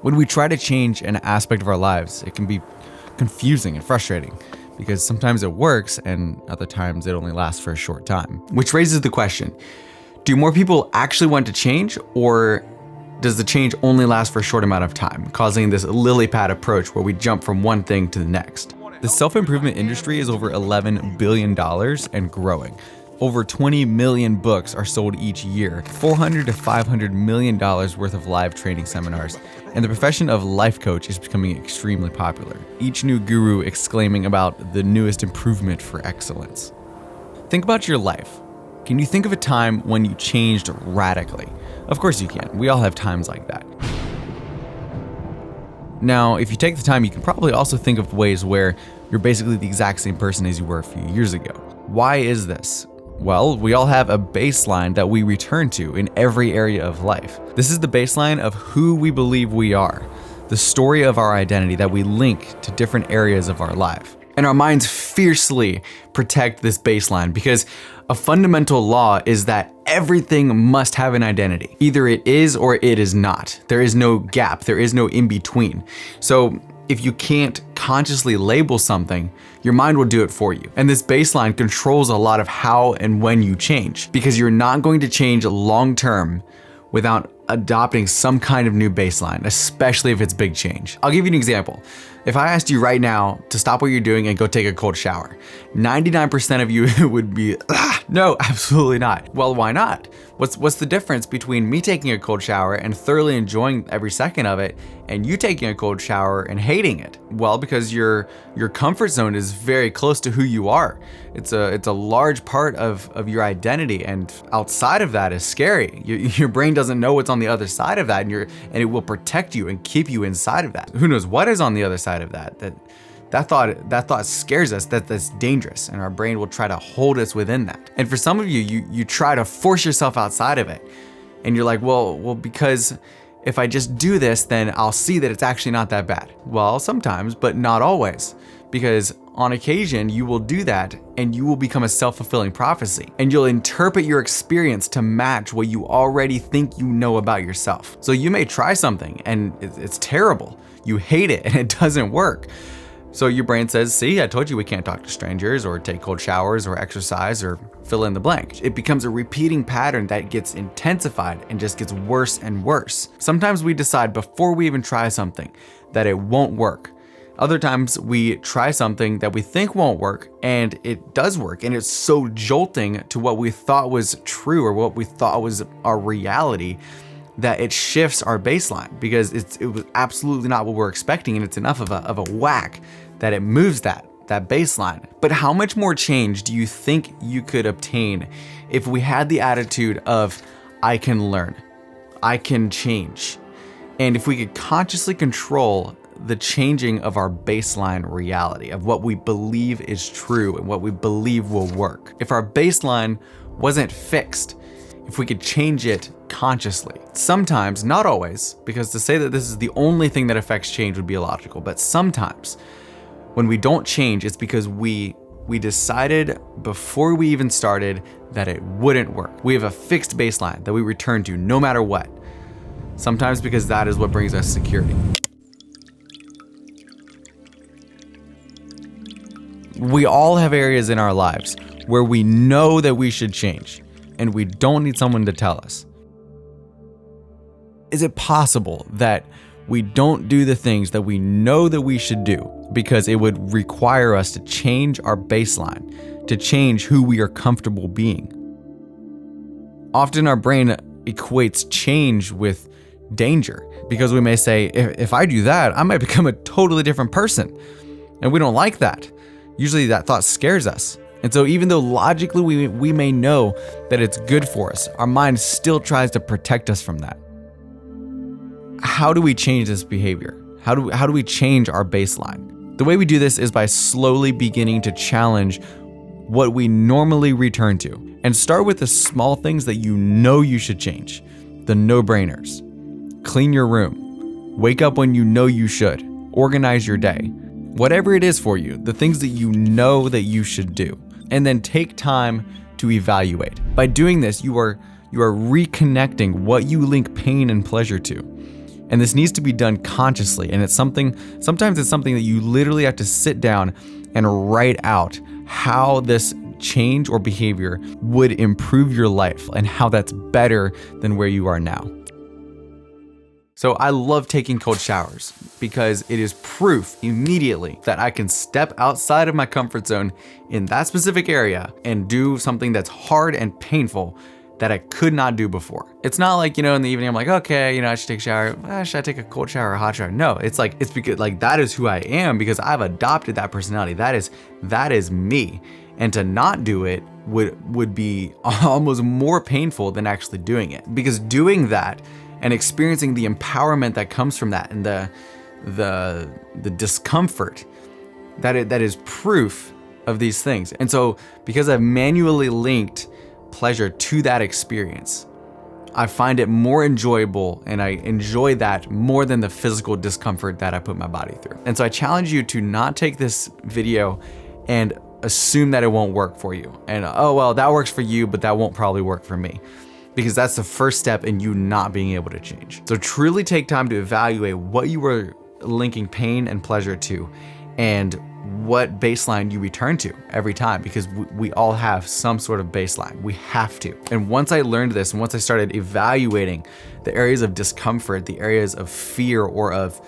When we try to change an aspect of our lives, it can be confusing and frustrating because sometimes it works and other times it only lasts for a short time. Which raises the question, do more people actually want to change, or does the change only last for a short amount of time, causing this lily pad approach where we jump from one thing to the next? The self-improvement industry is over $11 billion and growing. Over 20 million books are sold each year, $400 to $500 million worth of live training seminars, and the profession of life coach is becoming extremely popular. Each new guru exclaiming about the newest improvement for excellence. Think about your life. Can you think of a time when you changed radically? Of course you can. We all have times like that. Now, if you take the time, you can probably also think of ways where you're basically the exact same person as you were a few years ago. Why is this? Well, we all have a baseline that we return to in every area of life. This is the baseline of who we believe we are, the story of our identity that we link to different areas of our life. And our minds fiercely protect this baseline because a fundamental law is that everything must have an identity. Either it is or it is not. There is no gap, there is no in between. So if you can't consciously label something, your mind will do it for you. And this baseline controls a lot of how and when you change, because you're not going to change long term without adopting some kind of new baseline, especially if it's big change. I'll give you an example. If I asked you right now to stop what you're doing and go take a cold shower, 99% of you would be, no, absolutely not. Well, why not? What's the difference between me taking a cold shower and thoroughly enjoying every second of it and you taking a cold shower and hating it? Well, because your comfort zone is very close to who you are. It's a large part of your identity, and outside of that is scary. Your brain doesn't know what's on the other side of that, and it will protect you and keep you inside of that. Who knows what is on the other side of that? That thought scares us, that's dangerous, and our brain will try to hold us within that. And for some of you try to force yourself outside of it, and you're like, well, because if I just do this, then I'll see that it's actually not that bad. Well, sometimes, but not always, because on occasion you will do that and you will become a self-fulfilling prophecy, and you'll interpret your experience to match what you already think you know about yourself. So you may try something and it's terrible. You hate it and it doesn't work. So your brain says, see, I told you we can't talk to strangers or take cold showers or exercise or fill in the blank. It becomes a repeating pattern that gets intensified and just gets worse and worse. Sometimes we decide before we even try something that it won't work. Other times we try something that we think won't work and it does work, and it's so jolting to what we thought was true or what we thought was our reality that it shifts our baseline, because it was absolutely not what we're expecting, and it's enough of a whack that it moves that baseline. But how much more change do you think you could obtain if we had the attitude of, I can learn, I can change, and if we could consciously control the changing of our baseline reality, of what we believe is true and what we believe will work? If our baseline wasn't fixed, if we could change it consciously. Sometimes, not always, because to say that this is the only thing that affects change would be illogical, but sometimes when we don't change, it's because we decided before we even started that it wouldn't work. We have a fixed baseline that we return to no matter what. Sometimes because that is what brings us security. We all have areas in our lives where we know that we should change, and we don't need someone to tell us. Is it possible that we don't do the things that we know that we should do because it would require us to change our baseline, to change who we are comfortable being? Often our brain equates change with danger, because we may say, if I do that, I might become a totally different person. And we don't like that. Usually that thought scares us. And so even though logically we may know that it's good for us, our mind still tries to protect us from that. How do we change this behavior? How do we change our baseline? The way we do this is by slowly beginning to challenge what we normally return to, and start with the small things that you know you should change, the no-brainers. Clean your room, wake up when you know you should, organize your day, whatever it is for you, the things that you know that you should do, and then take time to evaluate. By doing this, you are reconnecting what you link pain and pleasure to. And this needs to be done consciously. And sometimes it's something that you literally have to sit down and write out how this change or behavior would improve your life and how that's better than where you are now. So I love taking cold showers because it is proof immediately that I can step outside of my comfort zone in that specific area and do something that's hard and painful that I could not do before. It's not like, in the evening I'm like, okay, I should take a shower. Should I take a cold shower or a hot shower? No, it's because that is who I am, because I've adopted that personality. That is me. And to not do it would be almost more painful than actually doing it, because doing that and experiencing the empowerment that comes from that and the discomfort that is proof of these things. And so because I've manually linked pleasure to that experience, I find it more enjoyable, and I enjoy that more than the physical discomfort that I put my body through. And so I challenge you to not take this video and assume that it won't work for you. And oh, well, that works for you, but that won't probably work for me, because that's the first step in you not being able to change. So truly take time to evaluate what you were linking pain and pleasure to, and what baseline you return to every time, because we all have some sort of baseline. We have to. And once I learned this, and once I started evaluating the areas of discomfort, the areas of fear, or of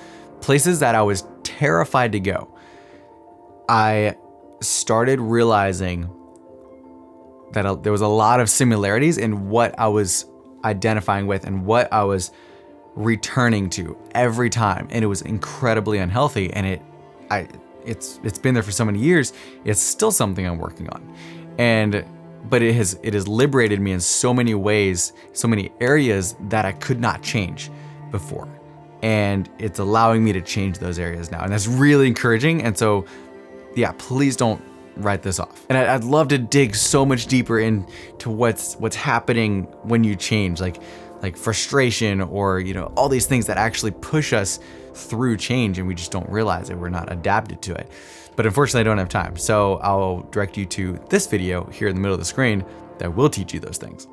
places that I was terrified to go, I started realizing that there was a lot of similarities in what I was identifying with and what I was returning to every time. And it was incredibly unhealthy. And it's been there for so many years. It's still something I'm working on. But it has liberated me in so many ways, so many areas that I could not change before. And it's allowing me to change those areas now. And that's really encouraging. And so, yeah, please don't write this off. And I'd love to dig so much deeper into what's happening when you change, like frustration, or all these things that actually push us through change, and we just don't realize it. We're not adapted to it. But unfortunately, I don't have time. So I'll direct you to this video here in the middle of the screen that will teach you those things.